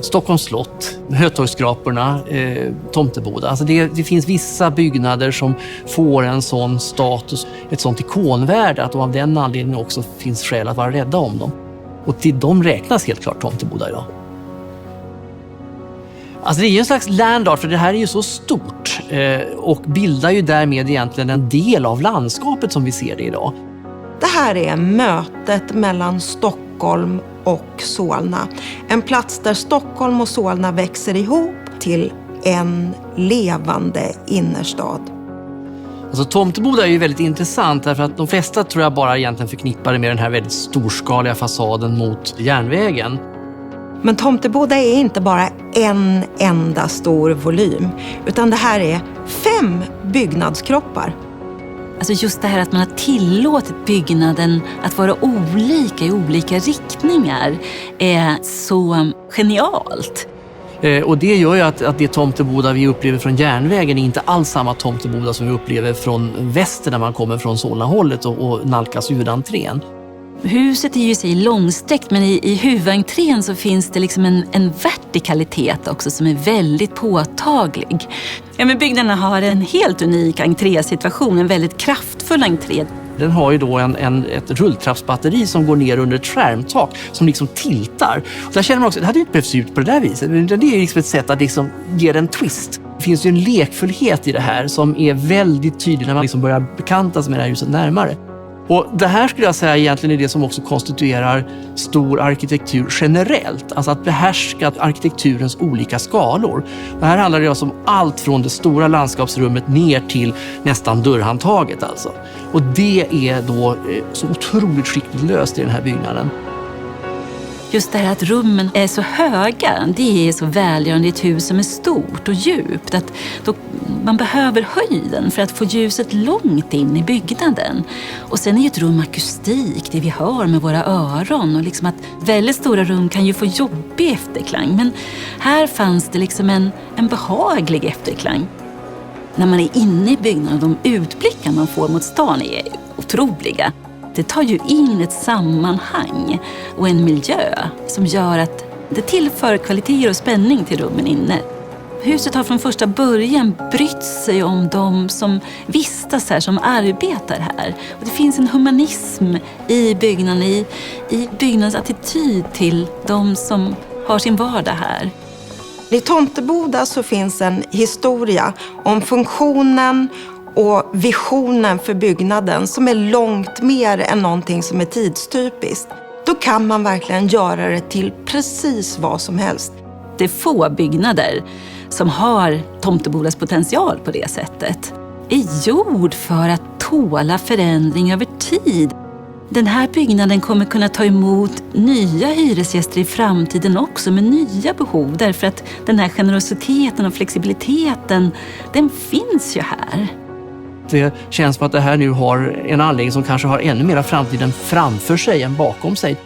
Stockholms slott, Hötorgsskraporna, Tomteboda. Alltså det finns vissa byggnader som får en sån status, ett sånt ikonvärde att av den anledningen också finns skäl att vara rädda om dem. Och till dem räknas helt klart Tomteboda idag. Alltså det är ju en slags landart, för det här är ju så stort och bildar ju därmed egentligen en del av landskapet som vi ser det idag. Det här är mötet mellan Stockholm och Solna. En plats där Stockholm och Solna växer ihop till en levande innerstad. Alltså Tomteboda är ju väldigt intressant därför att de flesta tror jag bara egentligen förknippar det med den här väldigt storskaliga fasaden mot järnvägen. Men Tomteboda är inte bara en enda stor volym, utan det här är 5 byggnadskroppar. Alltså just det här att man har tillåtit byggnaden att vara olika i olika riktningar är så genialt. Och det gör ju att det Tomteboda vi upplever från järnvägen är inte alls samma Tomteboda som vi upplever från väster när man kommer från Solnahållet och nalkas huvudentrén. Huset är ju i sig långsträckt, men i huvudentrén så finns det liksom en vertikalitet också som är väldigt påtaglig. Ja, men byggnaderna har en helt unik entrésituation, en väldigt kraftfull entré. Den har ju då ett rulltrappsbatteri som går ner under ett skärmtak som liksom tiltar. Och där känner man också att det hade inte behövt se ut på det där viset. Det är liksom ett sätt att liksom ge en twist. Det finns ju en lekfullhet i det här som är väldigt tydlig när man liksom börjar bekanta sig med det här huset närmare. Och det här skulle jag säga egentligen är det som också konstituerar stor arkitektur generellt. Alltså att behärska arkitekturens olika skalor. Och här handlar det alltså om allt från det stora landskapsrummet ner till nästan dörrhandtaget alltså. Och det är då så otroligt skickligt löst i den här byggnaden. Just det här att rummen är så höga, det är så välgörande i ett hus som är stort och djupt. Att man behöver höjden för att få ljuset långt in i byggnaden. Och sen är ju ett rum akustik, det vi hör med våra öron. Och liksom att väldigt stora rum kan ju få jobbig efterklang. Men här fanns det liksom en behaglig efterklang. När man är inne i byggnaden, de utblickar man får mot stan är otroliga. Det tar ju in ett sammanhang och en miljö som gör att det tillför kvaliteter och spänning till rummen inne. Huset har från första början brytt sig om de som vistas här, som arbetar här. Och det finns en humanism i byggnaden, i byggnadens attityd till de som har sin vardag här. I Tomteboda så finns en historia om funktionen och visionen för byggnaden som är långt mer än någonting som är tidstypiskt. Då kan man verkligen göra det till precis vad som helst. Det är få byggnader som har Tomtebodas potential på det sättet. Är gjord för att tåla förändring över tid. Den här byggnaden kommer kunna ta emot nya hyresgäster i framtiden också med nya behov. Därför att den här generositeten och flexibiliteten, den finns ju här. Det känns som att det här nu har en anläggning som kanske har ännu mer framtiden framför sig än bakom sig.